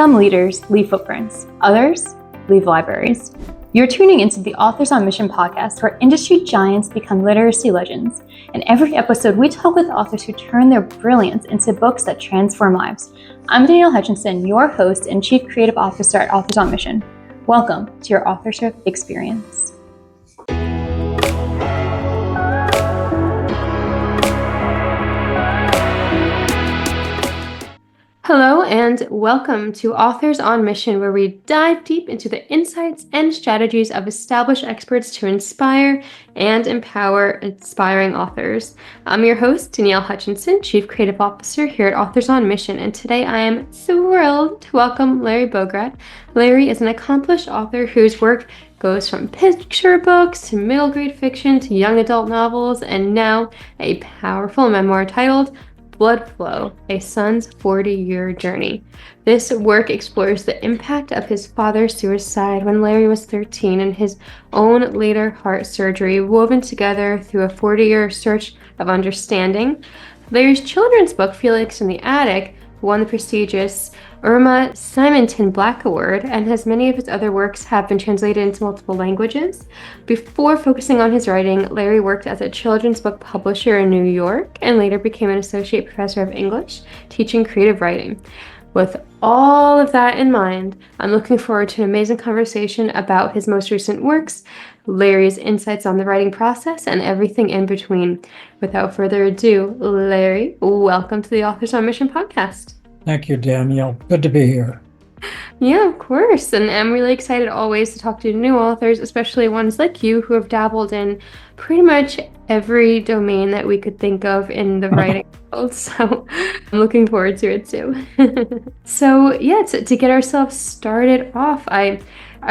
Some leaders leave footprints, others leave libraries. You're tuning into the Authors on Mission podcast, where industry giants become literacy legends. In every episode, we talk with authors who turn their brilliance into books that transform lives. I'm Danielle Hutchinson, your host and Chief Creative Officer at Authors on Mission. Welcome to your authorship experience. Hello and welcome to Authors on Mission, where we dive deep into the insights and strategies of established experts to inspire and empower aspiring authors. I'm your host, Danielle Hutchinson, Chief Creative Officer here at Authors on Mission, and today I am thrilled to welcome Larry Bograd. Larry is an accomplished author whose work goes from picture books to middle grade fiction to young adult novels, and now a powerful memoir titled Blood Flow, a son's 40-year journey. This work explores the impact of his father's suicide when Larry was 13 and his own later heart surgery, woven together through a 40-year search of understanding. Larry's children's book, Felix in the Attic, won the prestigious Irma Simonton Black Award, and as many of his other works have been translated into multiple languages. Before focusing on his writing, Larry worked as a children's book publisher in New York and later became an associate professor of English, teaching creative writing. With all of that in mind, I'm looking forward to an amazing conversation about his most recent works, Larry's insights on the writing process, and everything in between. Without further ado, Larry, welcome to the Authors on Mission podcast. Thank you, Danielle. Good to be here. Yeah, of course. And I'm really excited always to talk to new authors, especially ones like you who have dabbled in pretty much every domain that we could think of in the writing world. So I'm looking forward to it too. So yeah, to get ourselves started off, I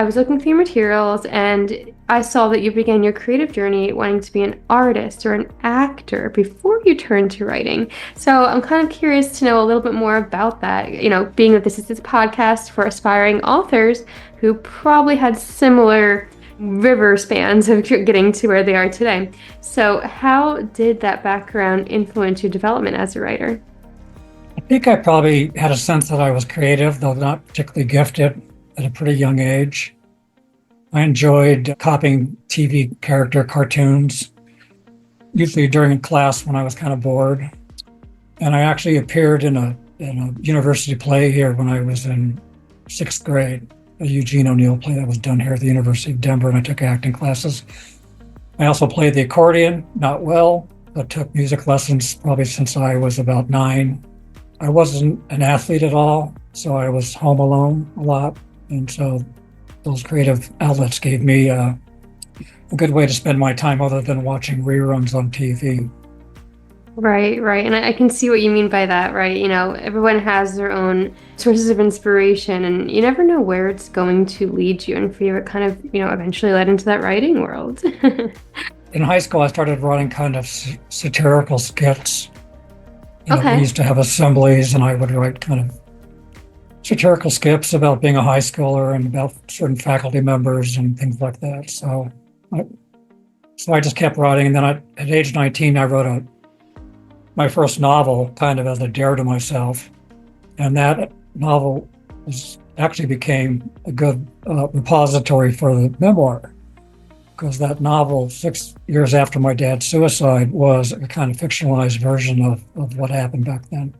was looking through materials and I saw that you began your creative journey wanting to be an artist or an actor before you turned to writing. So I'm kind of curious to know a little bit more about that, being that this is this podcast for aspiring authors who probably had similar river spans of getting to where they are today. So how did that background influence your development as a writer? I think I probably had a sense that I was creative, though not particularly gifted, at a pretty young age. I enjoyed copying TV character cartoons, usually during class when I was kind of bored. And I actually appeared in a university play here when I was in 6th grade, a Eugene O'Neill play that was done here at the University of Denver, and I took acting classes. I also played the accordion, not well, but took music lessons probably since I was about 9. I wasn't an athlete at all, so I was home alone a lot. And so those creative outlets gave me a good way to spend my time other than watching reruns on TV. Right. And I can see what you mean by that, right? Everyone has their own sources of inspiration and you never know where it's going to lead you. And for you, it kind of, eventually led into that writing world. In high school, I started writing kind of satirical skits. Okay. We used to have assemblies and I would write kind of satirical skits about being a high schooler and about certain faculty members and things like that. So I just kept writing. And then at age 19, I wrote my first novel kind of as a dare to myself. And that novel actually became a good repository for the memoir, because that novel, 6 years after my dad's suicide, was a kind of fictionalized version of what happened back then.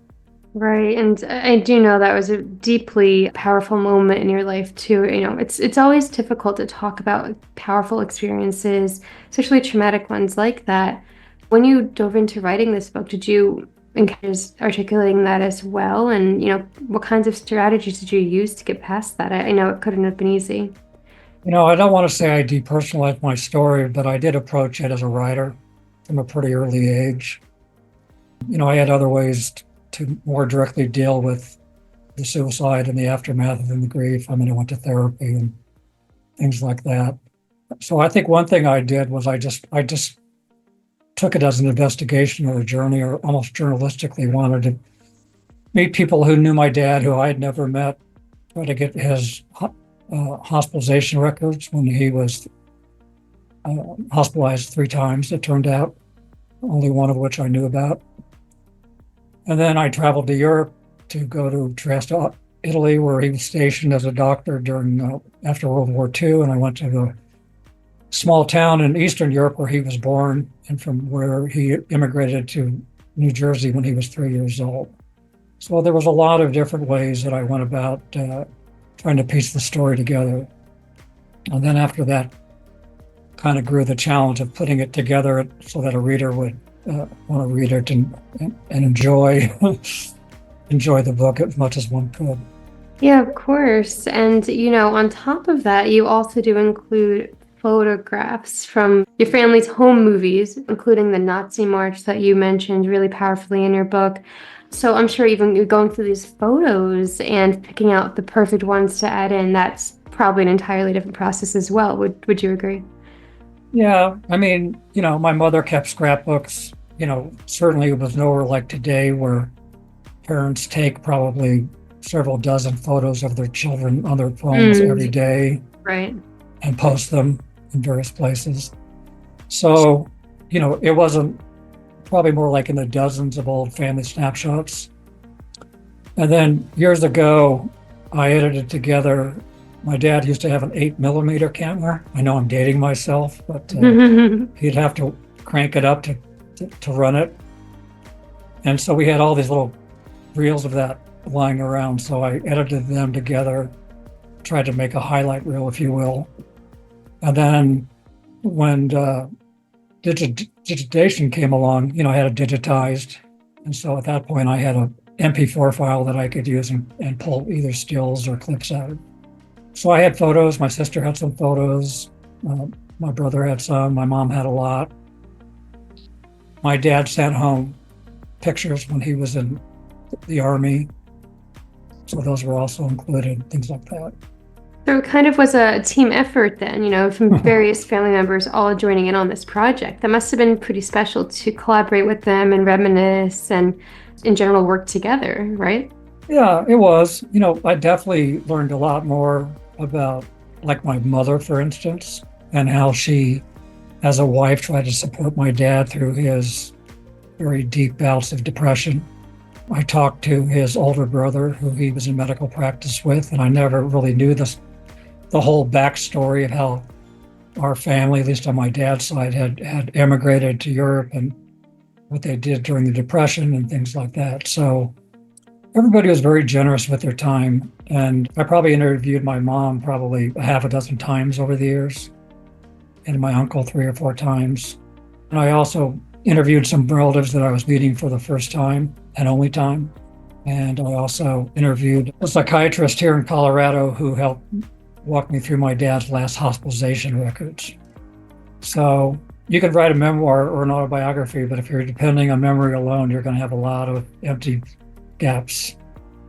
Right. And I do know that was a deeply powerful moment in your life too. It's always difficult to talk about powerful experiences, especially traumatic ones like that. When you dove into writing this book, did you encourage articulating that as well? And, what kinds of strategies did you use to get past that? I know it couldn't have been easy. I don't want to say I depersonalized my story, but I did approach it as a writer from a pretty early age. I had other ways to more directly deal with the suicide and the aftermath and the grief. I went to therapy and things like that. So I think one thing I did was I just took it as an investigation or a journey, or almost journalistically wanted to meet people who knew my dad, who I had never met, try to get his hospitalization records when he was hospitalized 3 times, it turned out, only one of which I knew about. And then I traveled to Europe to go to Trieste, Italy, where he was stationed as a doctor during after World War II, and I went to the small town in Eastern Europe where he was born, and from where he immigrated to New Jersey when he was 3 years old. So there was a lot of different ways that I went about trying to piece the story together. And then after that, kind of grew the challenge of putting it together so that a reader would want to read it and enjoy enjoy the book as much as one could. Yeah, of course. And, on top of that, you also do include photographs from your family's home movies, including the Nazi March that you mentioned really powerfully in your book. So I'm sure even you're going through these photos and picking out the perfect ones to add in, that's probably an entirely different process as well. Would you agree? Yeah, I mean, my mother kept scrapbooks. Certainly it was nowhere like today where parents take probably several dozen photos of their children on their phones every Mm, day right. and post them in various places. So, it wasn't probably more like in the dozens of old family snapshots. And then years ago, I edited together. My dad used to have an 8 millimeter camera. I know I'm dating myself, but he'd have to crank it up to run it. And so we had all these little reels of that lying around. So I edited them together, tried to make a highlight reel, if you will. And then when digitization came along, I had it digitized. And so at that point, I had a MP4 file that I could use and pull either stills or clips out of. So I had photos. My sister had some photos. My brother had some. My mom had a lot. My dad sent home pictures when he was in the Army. So those were also included, things like that. So it kind of was a team effort then, from various family members all joining in on this project. That must have been pretty special to collaborate with them and reminisce and in general work together, right? Yeah, it was. I definitely learned a lot more about, like, my mother, for instance, and how she, as a wife, tried to support my dad through his very deep bouts of depression. I talked to his older brother, who he was in medical practice with, and I never really knew the whole backstory of how our family, at least on my dad's side, had emigrated to Europe and what they did during the Depression and things like that. So everybody was very generous with their time. And I probably interviewed my mom probably a half a dozen times over the years, and my uncle 3 or 4 times. And I also interviewed some relatives that I was meeting for the first time and only time. And I also interviewed a psychiatrist here in Colorado who helped walk me through my dad's last hospitalization records. So you could write a memoir or an autobiography, but if you're depending on memory alone, you're going to have a lot of empty gaps.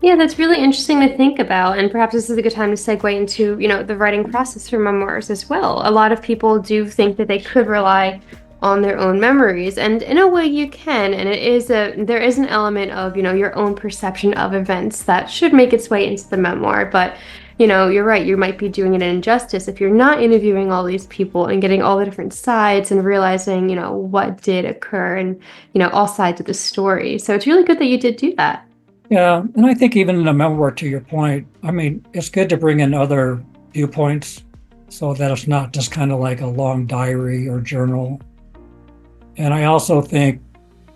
Yeah, that's really interesting to think about. And perhaps this is a good time to segue into, the writing process for memoirs as well. A lot of people do think that they could rely on their own memories. And in a way you can, and there is an element of, your own perception of events that should make its way into the memoir. But, you're right, you might be doing it an injustice if you're not interviewing all these people and getting all the different sides and realizing, what did occur and, all sides of the story. So it's really good that you did do that. Yeah, and I think even in a memoir, to your point, I mean, it's good to bring in other viewpoints so that it's not just kind of like a long diary or journal. And I also think,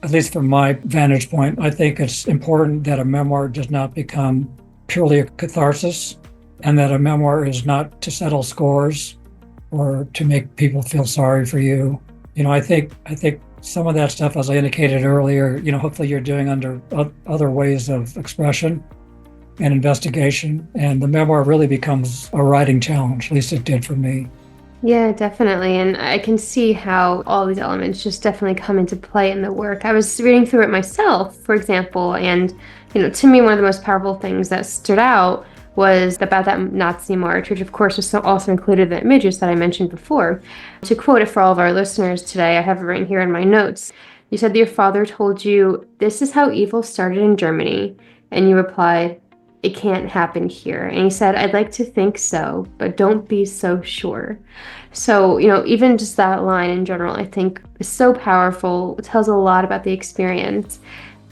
at least from my vantage point, I think it's important that a memoir does not become purely a catharsis, and that a memoir is not to settle scores or to make people feel sorry for you. I think some of that stuff, as I indicated earlier, hopefully you're doing under other ways of expression and investigation. And the memoir really becomes a writing challenge, at least it did for me. Yeah, definitely. And I can see how all these elements just definitely come into play in the work. I was reading through it myself, for example, and, to me, one of the most powerful things that stood out was about that Nazi march, which of course was also included in the images that I mentioned before. To quote it for all of our listeners today, I have it right here in my notes. You said that your father told you, "This is how evil started in Germany." And you replied, "It can't happen here." And he said, "I'd like to think so, but don't be so sure." So, even just that line in general, I think is so powerful. It tells a lot about the experience.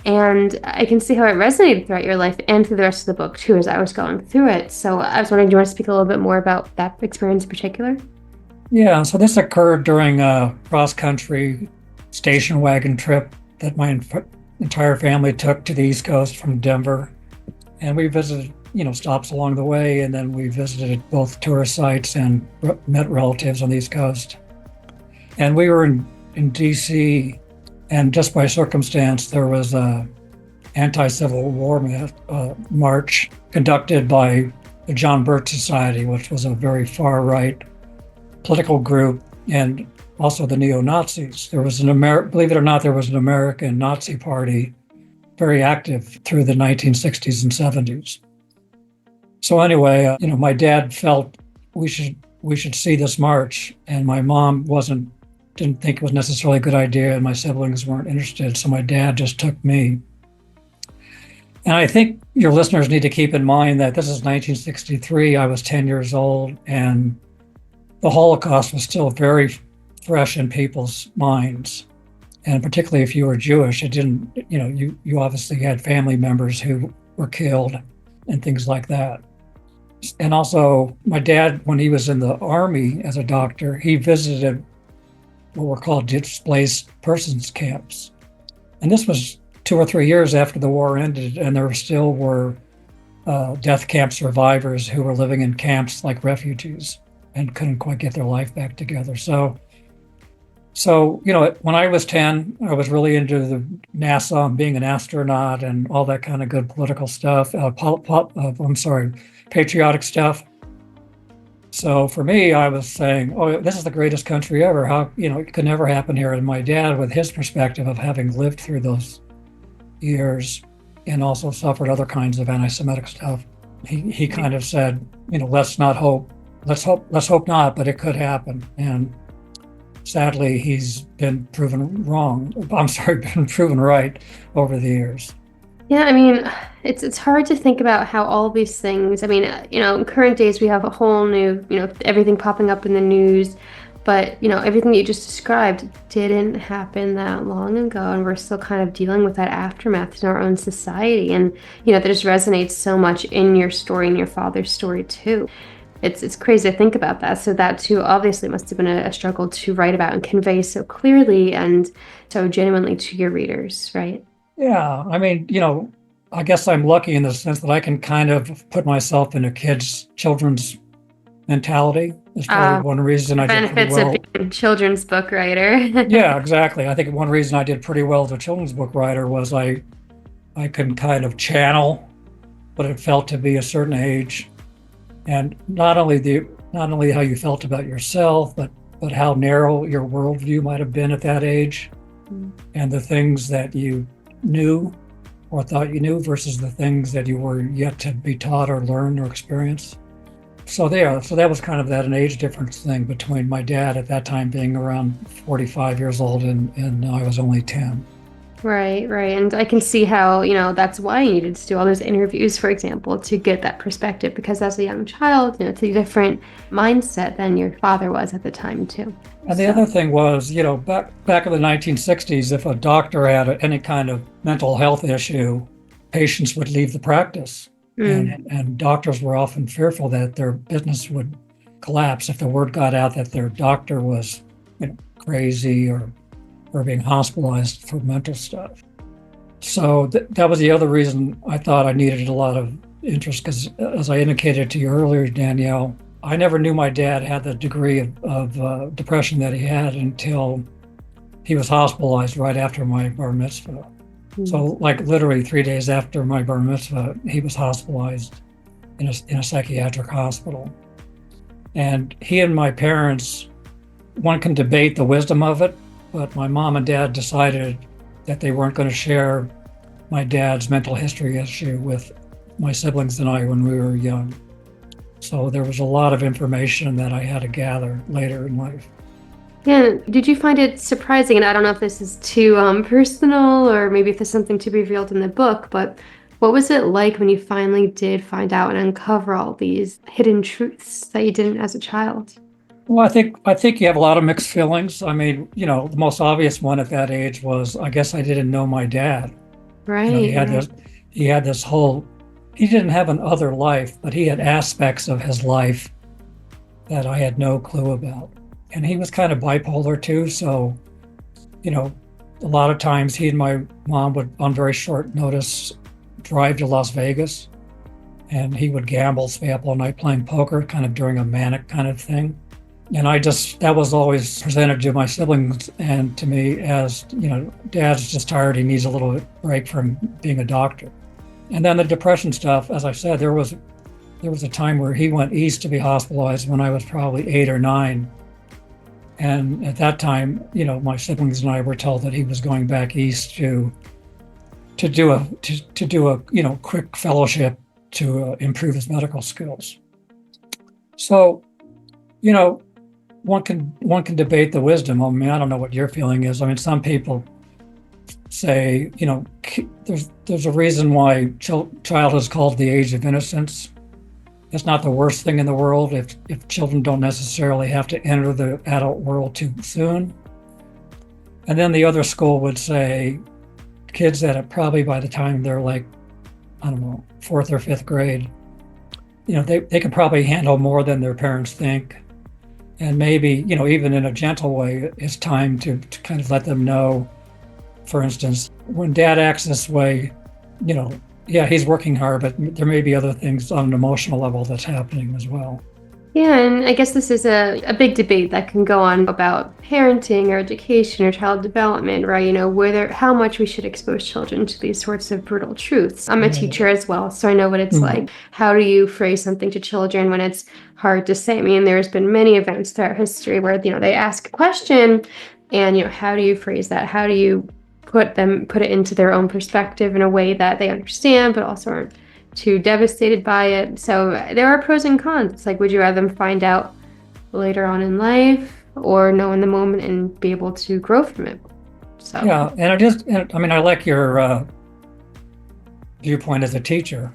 And I can see how it resonated throughout your life and through the rest of the book too, as I was going through it. So I was wondering, do you want to speak a little bit more about that experience in particular? Yeah, so this occurred during a cross-country station wagon trip that my entire family took to the East Coast from Denver. And we visited, stops along the way, and then we visited both tourist sites and met relatives on the East Coast. And we were in DC, and just by circumstance, there was a anti-Civil War march conducted by the John Birch Society, which was a very far-right political group, and also the neo-Nazis. There was believe it or not, there was an American Nazi party very active through the 1960s and 70s. So anyway, my dad felt we should see this march, and my mom didn't think it was necessarily a good idea, and my siblings weren't interested. So my dad just took me. And I think your listeners need to keep in mind that this is 1963. I was 10 years old, and the Holocaust was still very fresh in people's minds. And particularly if you were Jewish, it didn't, you obviously had family members who were killed and things like that. And also, my dad, when he was in the Army as a doctor, he visited what were called displaced persons camps. And this was 2 or 3 years after the war ended, and there still were death camp survivors who were living in camps like refugees and couldn't quite get their life back together. So when I was 10, I was really into the NASA and being an astronaut and all that kind of good political stuff. Patriotic stuff. So for me, I was saying, "Oh, this is the greatest country ever. How it could never happen here." And my dad, with his perspective of having lived through those years and also suffered other kinds of anti-Semitic stuff, he kind of said, let's not hope. Let's hope not, but it could happen. And sadly, he's been proven wrong. Been proven right over the years. Yeah, I mean, it's hard to think about how all these things, I mean, in current days we have a whole new, everything popping up in the news, but, everything that you just described didn't happen that long ago, and we're still kind of dealing with that aftermath in our own society. And, that just resonates so much in your story and your father's story too. It's crazy to think about that. So that too obviously must have been a struggle to write about and convey so clearly and so genuinely to your readers, right? Yeah, I mean, I guess I'm lucky in the sense that I can kind of put myself in a children's mentality. Is probably one reason I did pretty Benefits of well. being a children's book writer. Yeah, exactly. I think one reason I did pretty well as a children's book writer was I can kind of channel what it felt to be a certain age, and not only how you felt about yourself, but how narrow your worldview might have been at that age, and the things that you knew or thought you knew versus the things that you were yet to be taught or learn or experience. So that was kind of an age difference thing between my dad at that time being around 45 years old and I was only 10. Right, right. And I can see how, that's why you needed to do all those interviews, for example, to get that perspective, because as a young child, it's a different mindset than your father was at the time, too. And the other thing was, back in the 1960s, if a doctor had any kind of mental health issue, patients would leave the practice. And doctors were often fearful that their business would collapse if the word got out that their doctor was crazy or being hospitalized for mental stuff. So that was the other reason I thought I needed a lot of interest, because as I indicated to you earlier, Danielle, I never knew my dad had the degree of depression that he had until he was hospitalized right after my bar mitzvah. So like literally 3 days after my bar mitzvah, he was hospitalized in a psychiatric hospital. And he and my parents, one can debate the wisdom of it, but my mom and dad decided that they weren't going to share my dad's mental history issue with my siblings and I when we were young. So there was a lot of information that I had to gather later in life. Yeah, did you find it surprising? And I don't know if this is too personal or maybe if there's something to be revealed in the book, but what was it like when you finally did find out and uncover all these hidden truths that you didn't as a child? Well, I think you have a lot of mixed feelings. I mean, the most obvious one at that age was I guess I didn't know my dad. You know, Right, right. he had this whole, he didn't have an other life, but he had aspects of his life that I had no clue about. And he was kind of bipolar too. So, you know, a lot of times he and my mom would, on very short notice, drive to Las Vegas and he would gamble, stay up all night playing poker, kind of during a manic kind of thing. And that was always presented to my siblings and to me as, you know, dad's just tired. He needs a little break from being a doctor. And then the depression stuff, as I said, there was a time where he went east to be hospitalized when I was probably 8 or 9. And at that time, you know, my siblings and I were told that he was going back east to do a you know, quick fellowship to improve his medical skills. So, you know, one can debate the wisdom. I mean, I don't know what your feeling is. I mean, some people say, you know, there's a reason why childhood is called the age of innocence. It's not the worst thing in the world if children don't necessarily have to enter the adult world too soon. And then the other school would say kids that are probably by the time they're like, I don't know, fourth or fifth grade, you know, they can probably handle more than their parents think. And maybe, you know, even in a gentle way, it's time to kind of let them know, for instance, when dad acts this way, you know, yeah, he's working hard, but there may be other things on an emotional level that's happening as well. Yeah, and I guess this is a big debate that can go on about parenting or education or child development, right? You know, whether how much we should expose children to these sorts of brutal truths. I'm a Right. teacher as well, so I know what it's Mm. like. How do you phrase something to children when it's hard to say? I mean, there's been many events throughout history where, you know, they ask a question and, you know, how do you phrase that? How do you put it into their own perspective in a way that they understand, but also aren't too devastated by it. So there are pros and cons. It's like, would you rather them find out later on in life or know in the moment and be able to grow from it? So, Yeah, I mean, I like your viewpoint as a teacher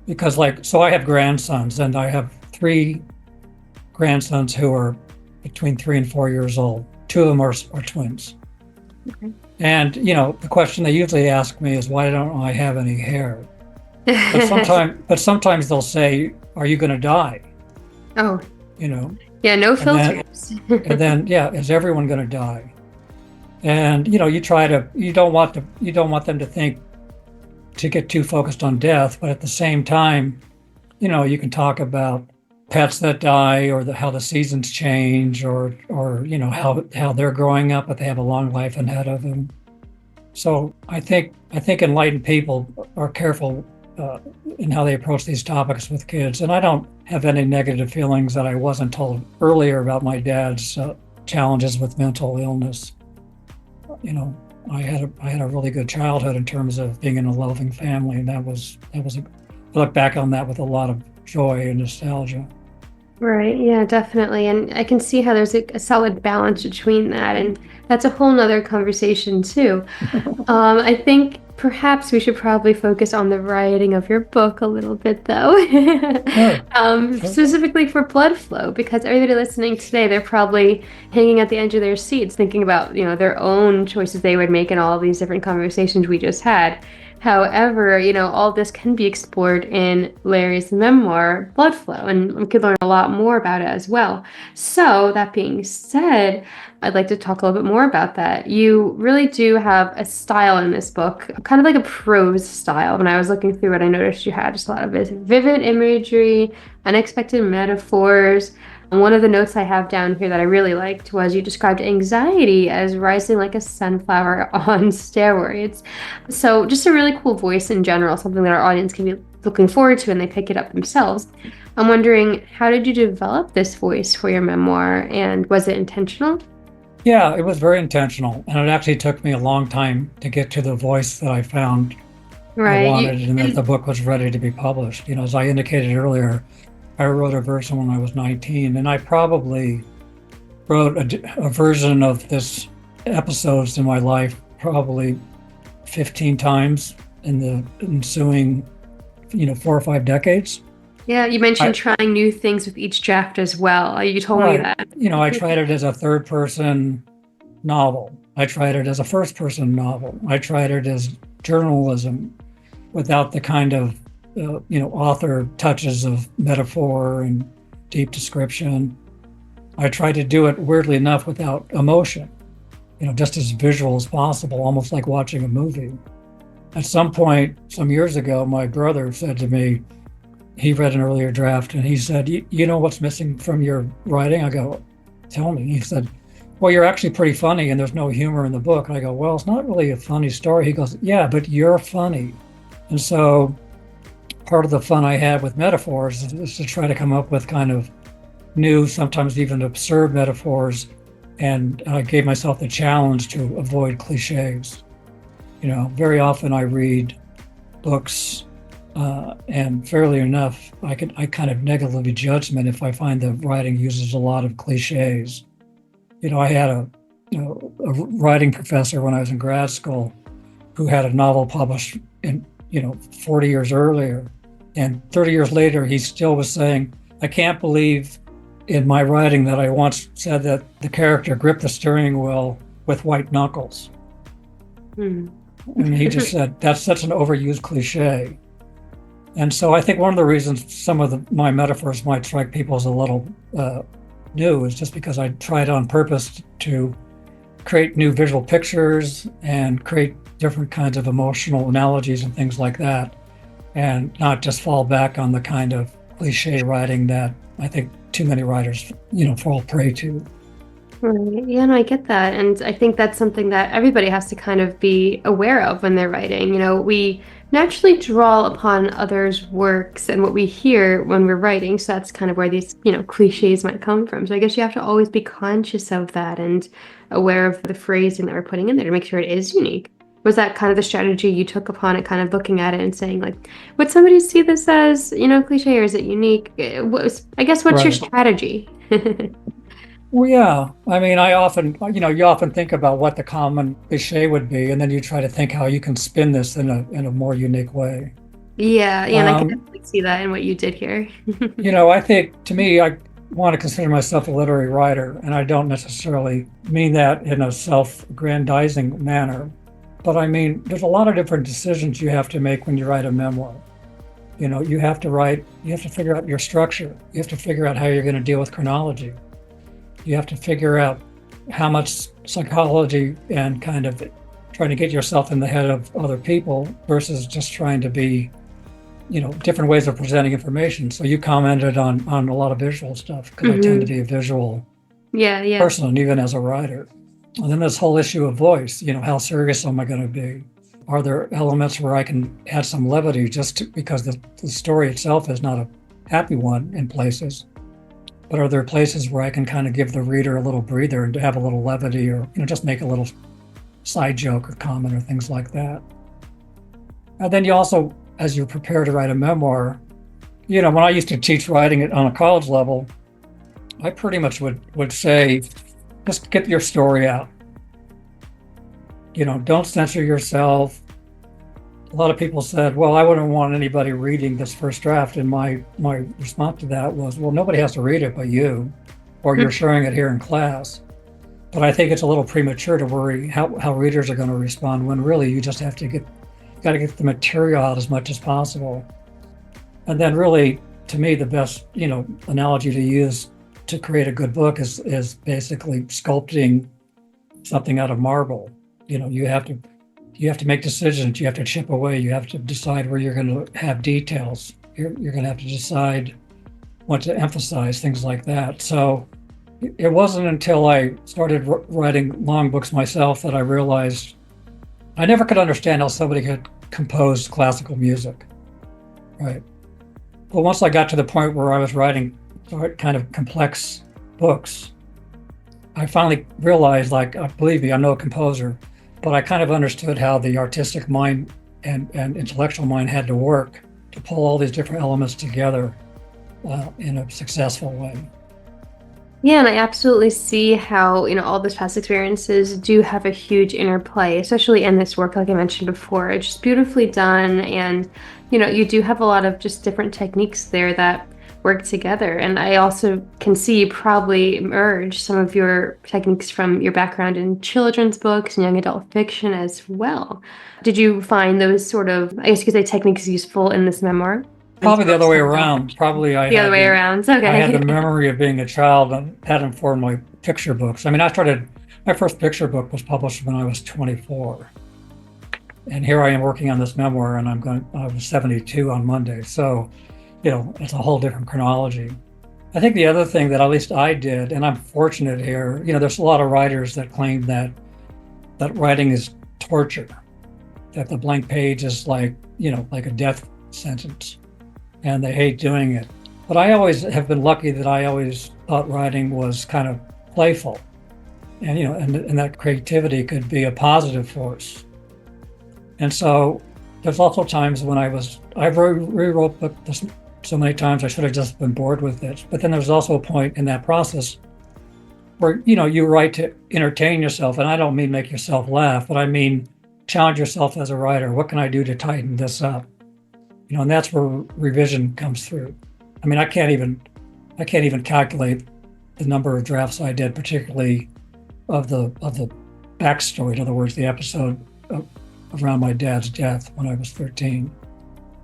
because, like, so I have grandsons and I have 3 grandsons who are between 3 and 4 years old. 2 of them are twins. okay. And, you know, the question they usually ask me is, why don't I have any hair? But sometimes they'll say, "Are you going to die?" Oh, You know, yeah, no and then filters. and then yeah, is everyone going to die? And you know, you don't want them to think to get too focused on death, but at the same time, you know, you can talk about pets that die or how the seasons change or you know how they're growing up, but they have a long life ahead of them. So I think enlightened people are careful in how they approach these topics with kids. And I don't have any negative feelings that I wasn't told earlier about my dad's challenges with mental illness. You know, I had a really good childhood in terms of being in a loving family, and I look back on that with a lot of joy and nostalgia. Right. Yeah, definitely. And I can see how there's a solid balance between that. And that's a whole nother conversation too. I think perhaps we should probably focus on the writing of your book a little bit, though. Sure, sure. Specifically for blood flow, because everybody listening today, they're probably hanging at the edge of their seats, thinking about, you know, their own choices they would make in all these different conversations we just had. However, you know, all this can be explored in Larry's memoir, Blood Flow, and we could learn a lot more about it as well. So, that being said, I'd like to talk a little bit more about that. You really do have a style in this book, kind of like a prose style. When I was looking through it, I noticed you had just a lot of vivid imagery, unexpected metaphors. And one of the notes I have down here that I really liked was you described anxiety as rising like a sunflower on steroids. So, just a really cool voice in general, something that our audience can be looking forward to and they pick it up themselves. I'm wondering, how did you develop this voice for your memoir, and was it intentional? Yeah, it was very intentional, and it actually took me a long time to get to the voice that I found I Right. wanted, and that the book was ready to be published. You know, as I indicated earlier, I wrote a version when I was 19, and I probably wrote a version of this episodes in my life probably 15 times in the ensuing, you know, 4 or 5 decades. Yeah, you I, mentioned trying new things with each draft as well. You told me right. that. You know, I tried it as a third person novel. I tried it as a first person novel. I tried it as journalism without the kind of author touches of metaphor and deep description. I tried to do it weirdly enough without emotion, just as visual as possible, almost like watching a movie. At some point, some years ago, my brother said to me, he read an earlier draft and he said, you know what's missing from your writing? I go, tell me. He said, well, you're actually pretty funny and there's no humor in the book. And I go, well, it's not really a funny story. He goes, yeah, but you're funny. And so part of the fun I had with metaphors is to try to come up with kind of new, sometimes even absurd metaphors. And I gave myself the challenge to avoid cliches. Very often I read books and fairly enough, I kind of negatively judge them if I find the writing uses a lot of cliches. I had a writing professor when I was in grad school who had a novel published in 40 years earlier, and 30 years later he still was saying, I can't believe in my writing that I once said that the character gripped the steering wheel with white knuckles. And he just said, that's such an overused cliche. And so I think one of the reasons some of my metaphors might strike people as a little new is just because I tried on purpose to create new visual pictures and create different kinds of emotional analogies and things like that, and not just fall back on the kind of cliche writing that I think too many writers, fall prey to. Right. Yeah, no, I get that. And I think that's something that everybody has to kind of be aware of when they're writing. We naturally draw upon others' works and what we hear when we're writing. So that's kind of where these, cliches might come from. So I guess you have to always be conscious of that and aware of the phrasing that we're putting in there to make sure it is unique. Was that kind of the strategy you took upon it, kind of looking at it and saying, like, would somebody see this as, cliche, or is it unique? What's Right. your strategy? Well, yeah. I mean, I often, you often think about what the common cliche would be, and then you try to think how you can spin this in a more unique way. Yeah, and I can definitely see that in what you did here. I think, to me, I want to consider myself a literary writer, and I don't necessarily mean that in a self-aggrandizing manner. But I mean, there's a lot of different decisions you have to make when you write a memoir. You have to figure out your structure. You have to figure out how you're going to deal with chronology. You have to figure out how much psychology and kind of trying to get yourself in the head of other people versus just trying to be, different ways of presenting information. So you commented on a lot of visual stuff because I tend to be a visual person, even as a writer. And then this whole issue of voice, how serious am I going to be? Are there elements where I can add some levity because the story itself is not a happy one in places? But are there places where I can kind of give the reader a little breather and to have a little levity or, just make a little side joke or comment or things like that? And then you also, as you prepare to write a memoir, when I used to teach writing it on a college level, I pretty much would say, just get your story out. Don't censor yourself. A lot of people said, well, I wouldn't want anybody reading this first draft. And my response to that was, well, nobody has to read it but you, or you're sharing it here in class. But I think it's a little premature to worry how readers are going to respond when really you just have to get the material out as much as possible. And then really, to me, the best, analogy to use to create a good book is basically sculpting something out of marble. You have to make decisions. You have to chip away. You have to decide where you're going to have details. You're going to have to decide what to emphasize, things like that. So it wasn't until I started writing long books myself that I realized I never could understand how somebody could compose classical music, right? But once I got to the point where I was writing kind of complex books, I finally realized, believe me, I'm no composer, but I kind of understood how the artistic mind and intellectual mind had to work to pull all these different elements together in a successful way. Yeah, and I absolutely see how, all those past experiences do have a huge interplay, especially in this work, like I mentioned before. It's just beautifully done. And, you do have a lot of just different techniques there that work together. And I also can see you probably merge some of your techniques from your background in children's books and young adult fiction as well. Did you find those sort of, I guess you could say, techniques useful in this memoir? Probably the other way around. Probably The other way around. Okay. I had the memory of being a child and that informed my picture books. I mean, my first picture book was published when I was 24. And here I am working on this memoir, and I was 72 on Monday. So, it's a whole different chronology. I think the other thing that at least I did, and I'm fortunate here, there's a lot of writers that claim that writing is torture, that the blank page is like a death sentence, and they hate doing it. But I always have been lucky that I always thought writing was kind of playful, and and that creativity could be a positive force. And so there's also times when I rewrote the book so many times I should have just been bored with it. But then there's also a point in that process where, you write to entertain yourself. And I don't mean make yourself laugh, but I mean challenge yourself as a writer. What can I do to tighten this up? And that's where revision comes through. I mean, I can't even calculate the number of drafts I did, particularly of the backstory. In other words, the episode around my dad's death when I was 13.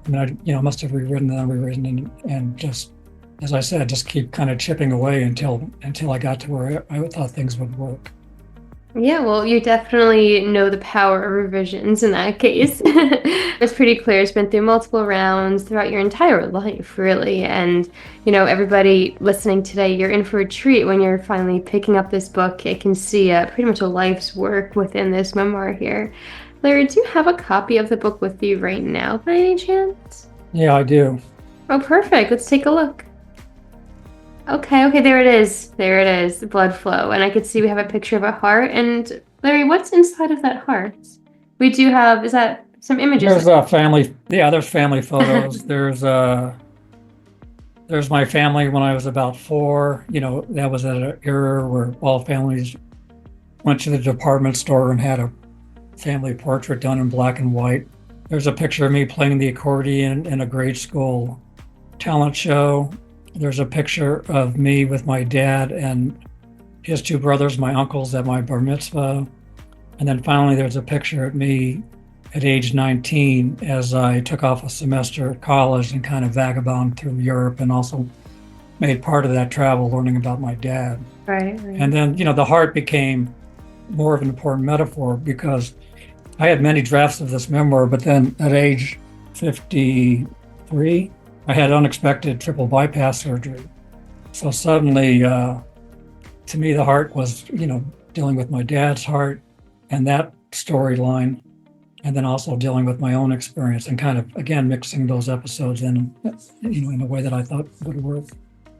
I mean, I must have rewritten and just, as I said, just keep kind of chipping away until I got to where I thought things would work. Yeah, well, you definitely know the power of revisions in that case. It's pretty clear. It's been through multiple rounds throughout your entire life, really. And, everybody listening today, you're in for a treat when you're finally picking up this book. It can see pretty much a life's work within this memoir here. Larry, do you have a copy of the book with you right now by any chance? Yeah, I do. Oh, perfect. Let's take a look. Okay, there it is. There it is, blood flow. And I could see we have a picture of a heart. And Larry, what's inside of that heart? We do have, is that some images? There's there's family photos. There's my family when I was about 4. That was at an era where all families went to the department store and had a family portrait done in black and white. There's a picture of me playing the accordion in a grade school talent show. There's a picture of me with my dad and his 2 brothers, my uncles, at my bar mitzvah. And then finally, there's a picture of me at age 19 as I took off a semester at college and kind of vagabond through Europe, and also made part of that travel learning about my dad. Right. And then, the heart became more of an important metaphor because I had many drafts of this memoir, but then at age 53, I had unexpected triple bypass surgery. So suddenly, to me, the heart was, dealing with my dad's heart and that storyline, and then also dealing with my own experience and kind of, again, mixing those episodes in a way that I thought would work.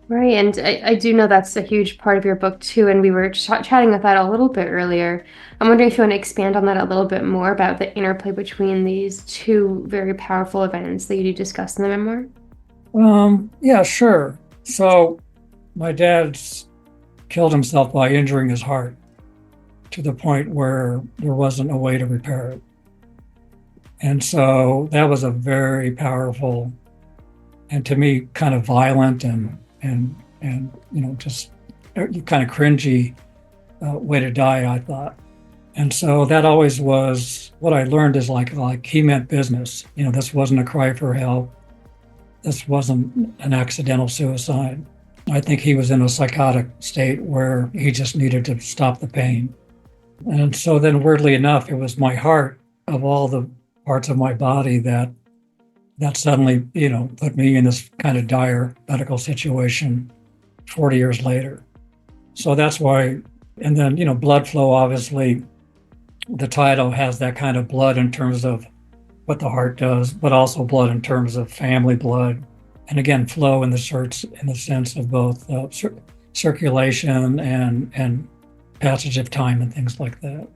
Right, and I do know that's a huge part of your book too, and we were chatting about that a little bit earlier. I'm wondering if you want to expand on that a little bit more about the interplay between these 2 very powerful events that you do discuss in the memoir. Yeah, sure. So my dad's killed himself by injuring his heart to the point where there wasn't a way to repair it. And so that was a very powerful and, to me, kind of violent and just kind of cringy way to die, I thought. And so that always was what I learned, is like he meant business. This wasn't a cry for help. This wasn't an accidental suicide. I think he was in a psychotic state where he just needed to stop the pain. And so then, weirdly enough, it was my heart, of all the parts of my body, that suddenly, put me in this kind of dire medical situation 40 years later. So that's why, and then, blood flow, obviously, the title has that kind of blood in terms of what the heart does, but also blood in terms of family blood. And again, flow in the sense of both circulation and passage of time and things like that.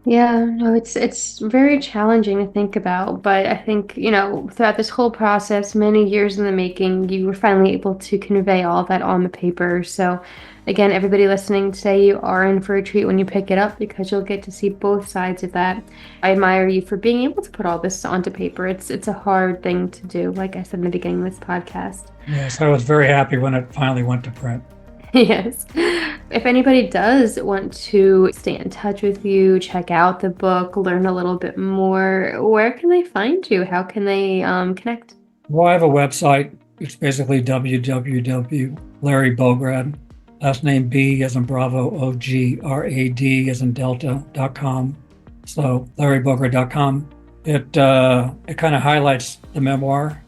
Yeah, no, it's very challenging to think about, but I think, throughout this whole process, many years in the making, you were finally able to convey all that on the paper. So again, everybody listening today, you are in for a treat when you pick it up because you'll get to see both sides of that. I admire you for being able to put all this onto paper. It's a hard thing to do, like I said in the beginning of this podcast. Yes, I was very happy when it finally went to print. Yes. If anybody does want to stay in touch with you, check out the book, learn a little bit more, where can they find you? How can they connect? Well, I have a website. It's basically www. Larry Bograd, last name B as in Bravo, OGRAD as in Delta.com. So LarryBograd.com. It kind of highlights the memoir,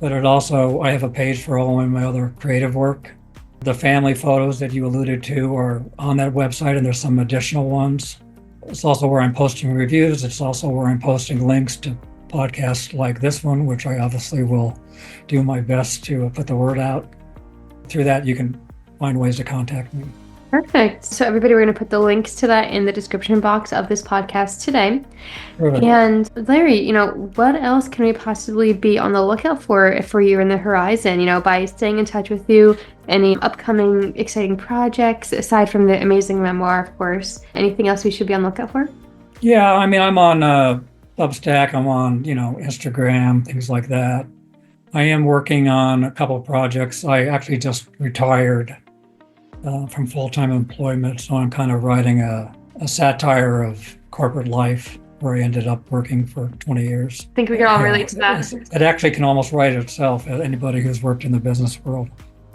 but I have a page for all of my other creative work. The family photos that you alluded to are on that website, and there's some additional ones. It's also where I'm posting reviews. It's also where I'm posting links to podcasts like this one, which I obviously will do my best to put the word out. Through that, you can find ways to contact me. Perfect. So everybody, we're going to put the links to that in the description box of this podcast today. Perfect. And Larry, what else can we possibly be on the lookout for you in the horizon, by staying in touch with you, any upcoming exciting projects aside from the amazing memoir, of course, anything else we should be on the lookout for? Yeah, I mean, I'm on Substack, I'm on, Instagram, things like that. I am working on a couple of projects. I actually just retired from full-time employment, so I'm kind of writing a satire of corporate life where I ended up working for 20 years. I think we can all relate to that. It actually can almost write itself, anybody who's worked in the business world.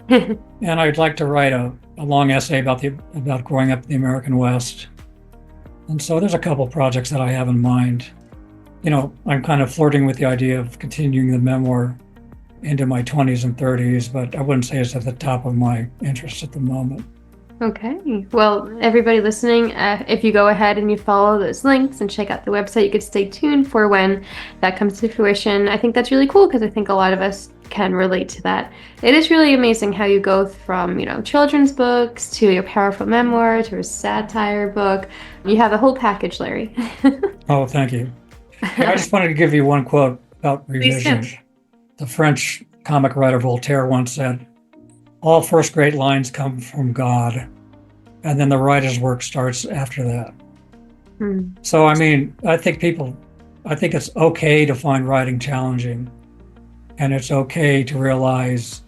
And I'd like to write a long essay about growing up in the American West. And so there's a couple projects that I have in mind. I'm kind of flirting with the idea of continuing the memoir into my 20s and 30s, but I wouldn't say it's at the top of my interest at the moment. Okay. Well, everybody listening, if you go ahead and you follow those links and check out the website, you could stay tuned for when that comes to fruition. I think that's really cool because I think a lot of us can relate to that. It is really amazing how you go from, children's books to your powerful memoir to a satire book. You have the whole package, Larry. Oh, thank you. I just wanted to give you one quote about revision. The French comic writer Voltaire once said, "All first-rate lines come from God, and then the writer's work starts after that." So, I mean, I think it's okay to find writing challenging, and it's okay to realize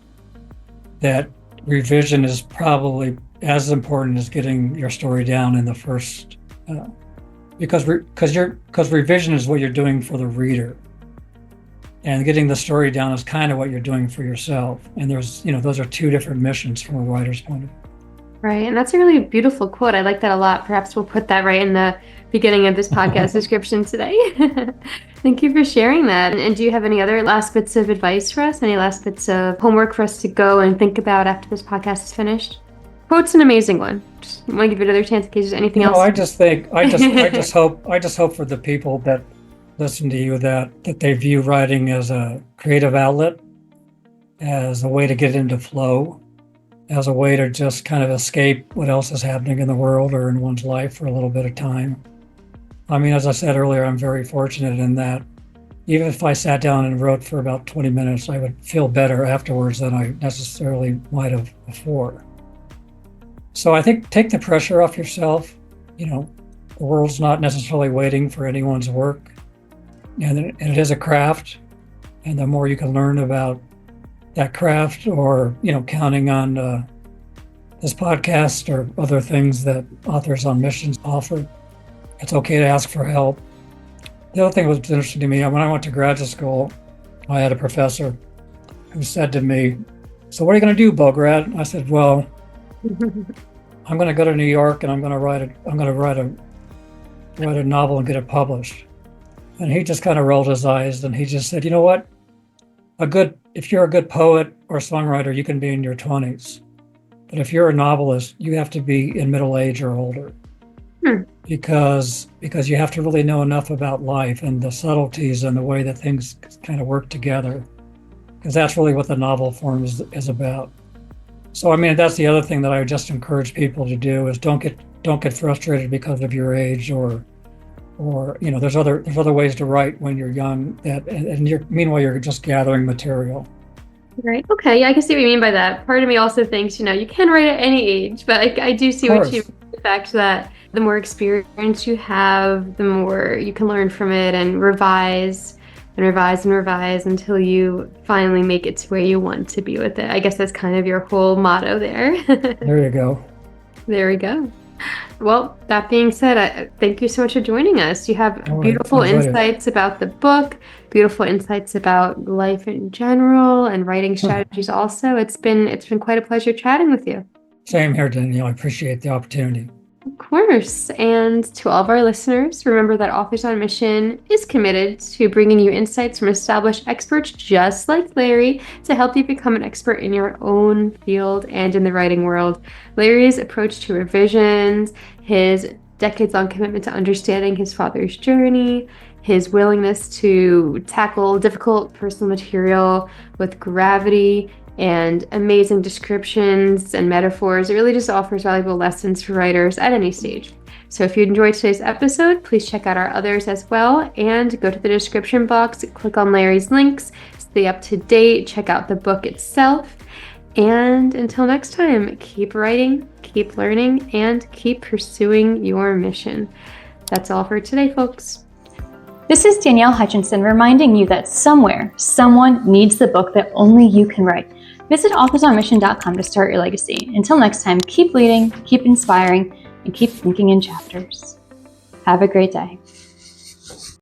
that revision is probably as important as getting your story down in the first, because revision is what you're doing for the reader. And getting the story down is kind of what you're doing for yourself. And those are two different missions from a writer's point of view. Right. And that's a really beautiful quote. I like that a lot. Perhaps we'll put that right in the beginning of this podcast description today. Thank you for sharing that. And do you have any other last bits of advice for us? Any last bits of homework for us to go and think about after this podcast is finished? Quote's an amazing one. Just want to give it another chance in case there's anything else. I just hope for the people that listen to you that they view writing as a creative outlet, as a way to get into flow, as a way to just kind of escape what else is happening in the world or in one's life for a little bit of time. I mean, as I said earlier, I'm very fortunate in that even if I sat down and wrote for about 20 minutes, I would feel better afterwards than I necessarily might have before. So I think take the pressure off yourself. The world's not necessarily waiting for anyone's work. And it is a craft, and the more you can learn about that craft, or counting on this podcast or other things that Authors on Missions offer, it's okay to ask for help. The other thing that was interesting to me, when I went to graduate school, I had a professor who said to me, "So what are you going to do, Bograd?" I said, "Well, I'm going to go to New York and I'm going to write a novel and get it published." And he just kind of rolled his eyes and he just said, "You know what? If you're a good poet or songwriter, you can be in your 20s. But if you're a novelist, you have to be in middle age or older." Because you have to really know enough about life and the subtleties and the way that things kind of work together. Because that's really what the novel form is about. So, I mean, that's the other thing that I would just encourage people to do is don't get frustrated because of your age or or there's other ways to write when you're young and meanwhile you're just gathering material. Right. Okay. Yeah, I can see what you mean by that. Part of me also thinks, you can write at any age, but I do see Of what you course. mean, the fact that the more experience you have, the more you can learn from it and revise and revise and revise until you finally make it to where you want to be with it. I guess that's kind of your whole motto there. There you go. There we go. Well, that being said, thank you so much for joining us. You have All right, beautiful enjoyed it. insights about the book, beautiful insights about life in general, and writing strategies also. It's been quite a pleasure chatting with you. Same here, Danielle. I appreciate the opportunity. Of course. And to all of our listeners, remember that Authors on Mission is committed to bringing you insights from established experts just like Larry to help you become an expert in your own field and in the writing world. Larry's approach to revisions, his decades-long commitment to understanding his father's journey, his willingness to tackle difficult personal material with gravity and amazing descriptions and metaphors. It really just offers valuable lessons for writers at any stage. So if you enjoyed today's episode, please check out our others as well and go to the description box, click on Larry's links, stay up to date, check out the book itself. And until next time, keep writing, keep learning, and keep pursuing your mission. That's all for today, folks. This is Danielle Hutchinson reminding you that somewhere, someone needs the book that only you can write. Visit authorsonmission.com to start your legacy. Until next time, keep leading, keep inspiring, and keep thinking in chapters. Have a great day.